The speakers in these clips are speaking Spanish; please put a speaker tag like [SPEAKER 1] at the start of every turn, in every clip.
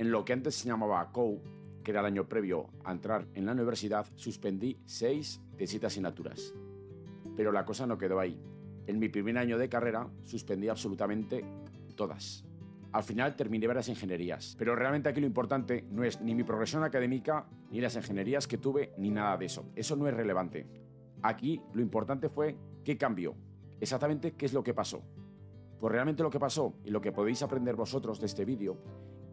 [SPEAKER 1] En lo que antes se llamaba COU, que era el año previo a entrar en la universidad, suspendí 6 de 7 asignaturas. Pero la cosa no quedó ahí. En mi primer año de carrera suspendí absolutamente todas. Al final terminé varias ingenierías, pero realmente aquí lo importante no es ni mi progresión académica, ni las ingenierías que tuve, ni nada de eso. Eso no es relevante. Aquí lo importante fue qué cambió, exactamente qué es lo que pasó. Pues realmente lo que pasó, y lo que podéis aprender vosotros de este vídeo,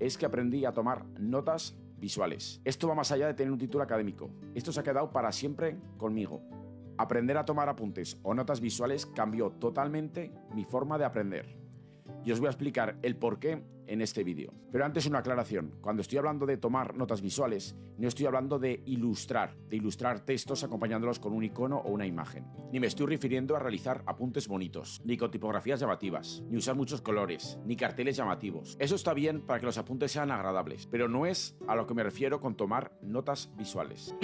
[SPEAKER 1] es que aprendí a tomar notas visuales. Esto va más allá de tener un título académico. Esto se ha quedado para siempre conmigo. Aprender a tomar apuntes o notas visuales cambió totalmente mi forma de aprender. Y os voy a explicar el porqué en este vídeo. Pero antes una aclaración. Cuando estoy hablando de tomar notas visuales, no estoy hablando de ilustrar textos acompañándolos con un icono o una imagen. Ni me estoy refiriendo a realizar apuntes bonitos, ni con tipografías llamativas, ni usar muchos colores, ni carteles llamativos. Eso está bien para que los apuntes sean agradables, pero no es a lo que me refiero con tomar notas visuales.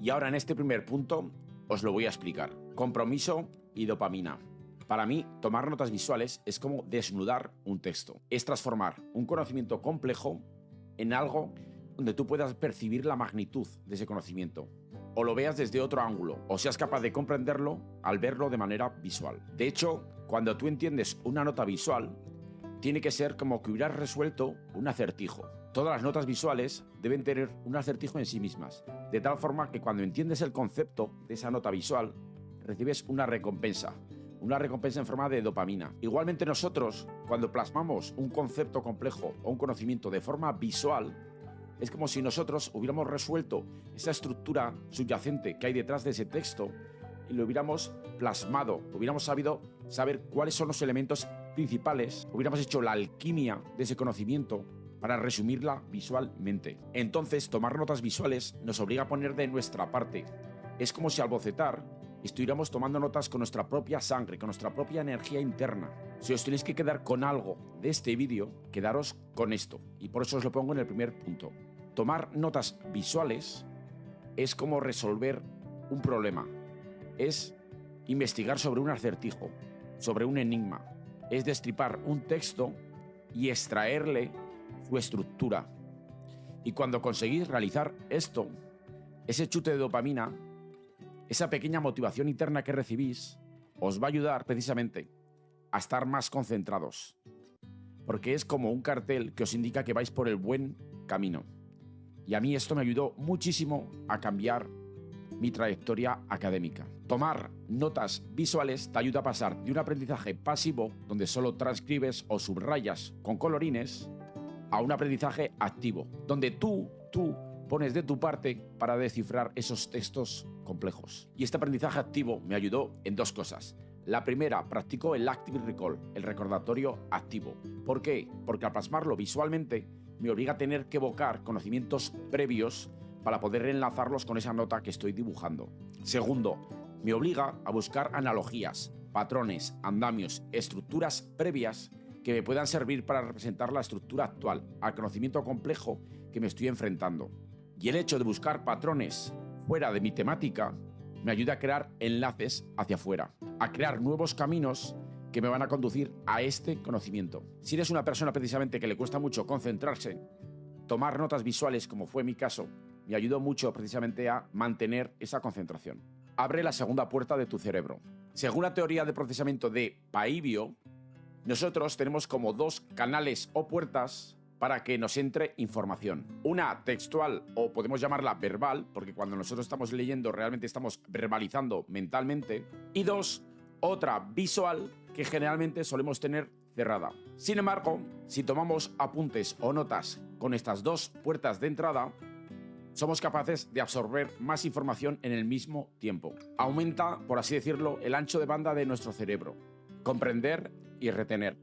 [SPEAKER 1] Y ahora en este primer punto os lo voy a explicar. Compromiso y dopamina. Para mí, tomar notas visuales es como desnudar un texto. Es transformar un conocimiento complejo en algo donde tú puedas percibir la magnitud de ese conocimiento. O lo veas desde otro ángulo, o seas capaz de comprenderlo al verlo de manera visual. De hecho, cuando tú entiendes una nota visual, tiene que ser como que hubieras resuelto un acertijo. Todas las notas visuales deben tener un acertijo en sí mismas, de tal forma que cuando entiendes el concepto de esa nota visual, recibes una recompensa en forma de dopamina. Igualmente nosotros, cuando plasmamos un concepto complejo o un conocimiento de forma visual, es como si nosotros hubiéramos resuelto esa estructura subyacente que hay detrás de ese texto y lo hubiéramos plasmado, hubiéramos saber cuáles son los elementos principales, hubiéramos hecho la alquimia de ese conocimiento para resumirla visualmente. Entonces, tomar notas visuales nos obliga a poner de nuestra parte. Es como si al bocetar estuviéramos tomando notas con nuestra propia sangre, con nuestra propia energía interna. Si os tenéis que quedar con algo de este vídeo, quedaros con esto. Y por eso os lo pongo en el primer punto. Tomar notas visuales es como resolver un problema. Es investigar sobre un acertijo, sobre un enigma. Es destripar un texto y extraerle su estructura. Y cuando conseguís realizar esto, ese chute de dopamina, esa pequeña motivación interna que recibís, os va a ayudar precisamente a estar más concentrados. Porque es como un cartel que os indica que vais por el buen camino. Y a mí esto me ayudó muchísimo a cambiar mi trayectoria académica. Tomar notas visuales te ayuda a pasar de un aprendizaje pasivo, donde solo transcribes o subrayas con colorines, a un aprendizaje activo, donde tú pones de tu parte para descifrar esos textos complejos. Y este aprendizaje activo me ayudó en dos cosas. La primera, practico el Active Recall, el recordatorio activo. ¿Por qué? Porque al plasmarlo visualmente me obliga a tener que evocar conocimientos previos para poder enlazarlos con esa nota que estoy dibujando. Segundo, me obliga a buscar analogías, patrones, andamios, estructuras previas que me puedan servir para representar la estructura actual, al conocimiento complejo que me estoy enfrentando. Y el hecho de buscar patrones fuera de mi temática me ayuda a crear enlaces hacia afuera, a crear nuevos caminos que me van a conducir a este conocimiento. Si eres una persona precisamente que le cuesta mucho concentrarse, tomar notas visuales, como fue mi caso, me ayudó mucho precisamente a mantener esa concentración. Abre la segunda puerta de tu cerebro. Según la teoría de procesamiento de Paivio, nosotros tenemos como dos canales o puertas para que nos entre información. Una textual, o podemos llamarla verbal, porque cuando nosotros estamos leyendo realmente estamos verbalizando mentalmente. Y dos, otra visual, que generalmente solemos tener cerrada. Sin embargo, si tomamos apuntes o notas con estas dos puertas de entrada, somos capaces de absorber más información en el mismo tiempo. Aumenta, por así decirlo, el ancho de banda de nuestro cerebro. Comprender y retener.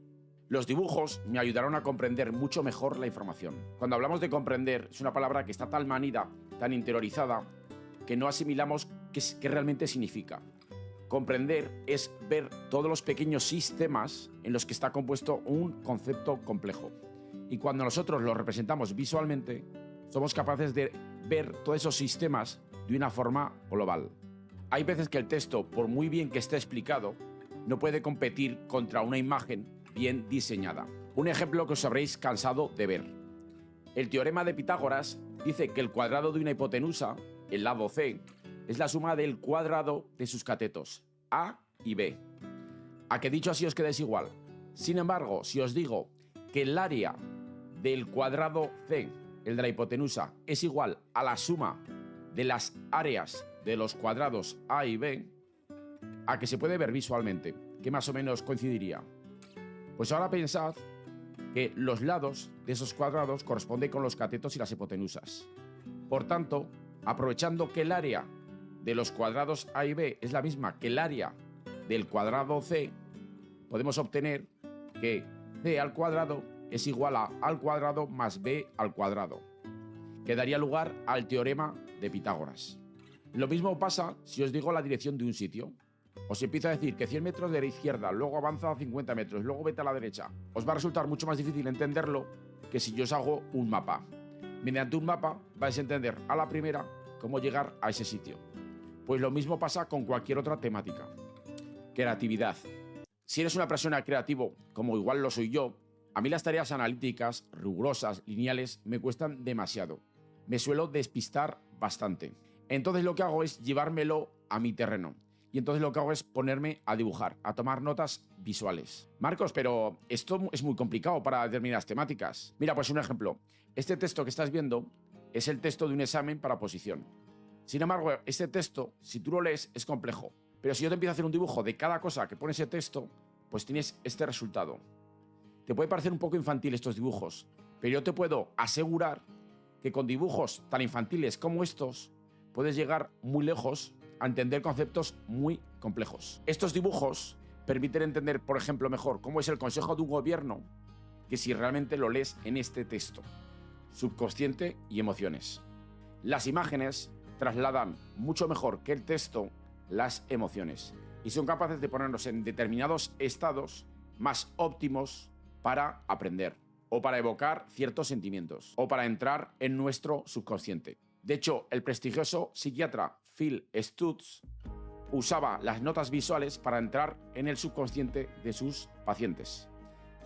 [SPEAKER 1] Los dibujos me ayudaron a comprender mucho mejor la información. Cuando hablamos de comprender, es una palabra que está tan manida, tan interiorizada, que no asimilamos qué realmente significa. Comprender es ver todos los pequeños sistemas en los que está compuesto un concepto complejo. Y cuando nosotros lo representamos visualmente, somos capaces de ver todos esos sistemas de una forma global. Hay veces que el texto, por muy bien que esté explicado, no puede competir contra una imagen bien diseñada. Un ejemplo que os habréis cansado de ver. El teorema de Pitágoras dice que el cuadrado de una hipotenusa, el lado C, es la suma del cuadrado de sus catetos, A y B. ¿A que dicho así os quedáis igual? Sin embargo, si os digo que el área del cuadrado C, el de la hipotenusa, es igual a la suma de las áreas de los cuadrados A y B, ¿a que se puede ver visualmente? ¿Qué más o menos coincidiría? Pues ahora pensad que los lados de esos cuadrados corresponden con los catetos y las hipotenusas. Por tanto, aprovechando que el área de los cuadrados A y B es la misma que el área del cuadrado C, podemos obtener que C al cuadrado es igual a al cuadrado más B al cuadrado, que daría lugar al teorema de Pitágoras. Lo mismo pasa si os digo la dirección de un sitio. Os empiezo a decir que 100 metros de la izquierda, luego avanza a 50 metros, luego vete a la derecha. Os va a resultar mucho más difícil entenderlo que si yo os hago un mapa. Mediante un mapa vais a entender a la primera cómo llegar a ese sitio. Pues lo mismo pasa con cualquier otra temática. Creatividad. Si eres una persona creativo, como igual lo soy yo, a mí las tareas analíticas, rigurosas, lineales, me cuestan demasiado. Me suelo despistar bastante. Entonces lo que hago es llevármelo a mi terreno. Y entonces lo que hago es ponerme a dibujar, a tomar notas visuales. Marcos, pero esto es muy complicado para determinadas temáticas. Mira, pues un ejemplo. Este texto que estás viendo es el texto de un examen para oposición. Sin embargo, este texto, si tú lo lees, es complejo. Pero si yo te empiezo a hacer un dibujo de cada cosa que pone ese texto, pues tienes este resultado. Te puede parecer un poco infantil estos dibujos, pero yo te puedo asegurar que con dibujos tan infantiles como estos puedes llegar muy lejos a entender conceptos muy complejos. Estos dibujos permiten entender, por ejemplo, mejor cómo es el consejo de un gobierno que si realmente lo lees en este texto. Subconsciente y emociones. Las imágenes trasladan mucho mejor que el texto las emociones y son capaces de ponernos en determinados estados más óptimos para aprender o para evocar ciertos sentimientos o para entrar en nuestro subconsciente. De hecho, el prestigioso psiquiatra Phil Stutz usaba las notas visuales para entrar en el subconsciente de sus pacientes.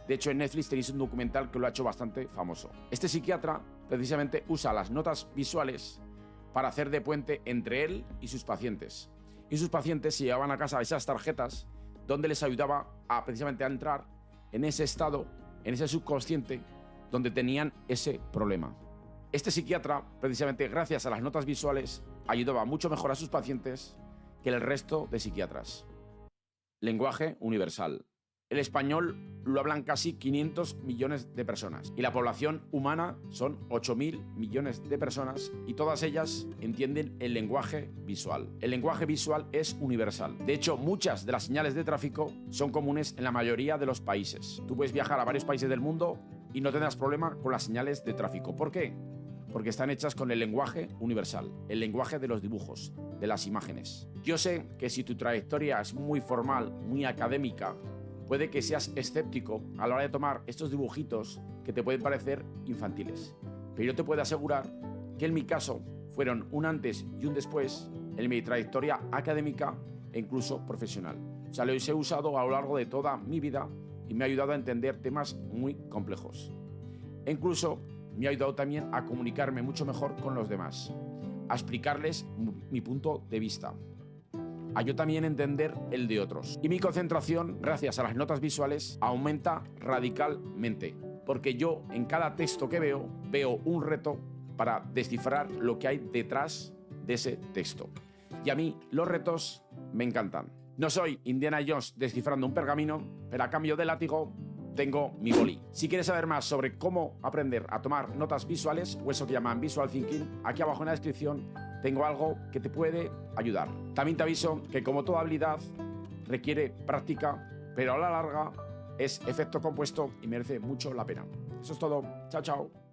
[SPEAKER 1] De hecho, en Netflix tenéis un documental que lo ha hecho bastante famoso. Este psiquiatra precisamente usa las notas visuales para hacer de puente entre él y sus pacientes. Y sus pacientes se llevaban a casa esas tarjetas donde les ayudaba precisamente a entrar en ese estado, en ese subconsciente donde tenían ese problema. Este psiquiatra, precisamente gracias a las notas visuales, ayudaba mucho mejor a sus pacientes que el resto de psiquiatras. Lenguaje universal. El español lo hablan casi 500 millones de personas y la población humana son 8.000 millones de personas y todas ellas entienden el lenguaje visual. El lenguaje visual es universal. De hecho, muchas de las señales de tráfico son comunes en la mayoría de los países. Tú puedes viajar a varios países del mundo y no tendrás problema con las señales de tráfico. ¿Por qué? Porque están hechas con el lenguaje universal, el lenguaje de los dibujos, de las imágenes. Yo sé que si tu trayectoria es muy formal, muy académica, puede que seas escéptico a la hora de tomar estos dibujitos que te pueden parecer infantiles. Pero yo te puedo asegurar que en mi caso fueron un antes y un después en mi trayectoria académica e incluso profesional. O sea, los he usado a lo largo de toda mi vida y me ha ayudado a entender temas muy complejos. E incluso me ha ayudado también a comunicarme mucho mejor con los demás, a explicarles mi punto de vista, a yo también entender el de otros. Y mi concentración, gracias a las notas visuales, aumenta radicalmente, porque yo en cada texto que veo un reto para descifrar lo que hay detrás de ese texto. Y a mí los retos me encantan. No soy Indiana Jones descifrando un pergamino, pero a cambio de látigo tengo mi boli. Si quieres saber más sobre cómo aprender a tomar notas visuales, o eso que llaman visual thinking, aquí abajo en la descripción tengo algo que te puede ayudar. También te aviso que como toda habilidad requiere práctica, pero a la larga es efecto compuesto y merece mucho la pena. Eso es todo. Chao, chao.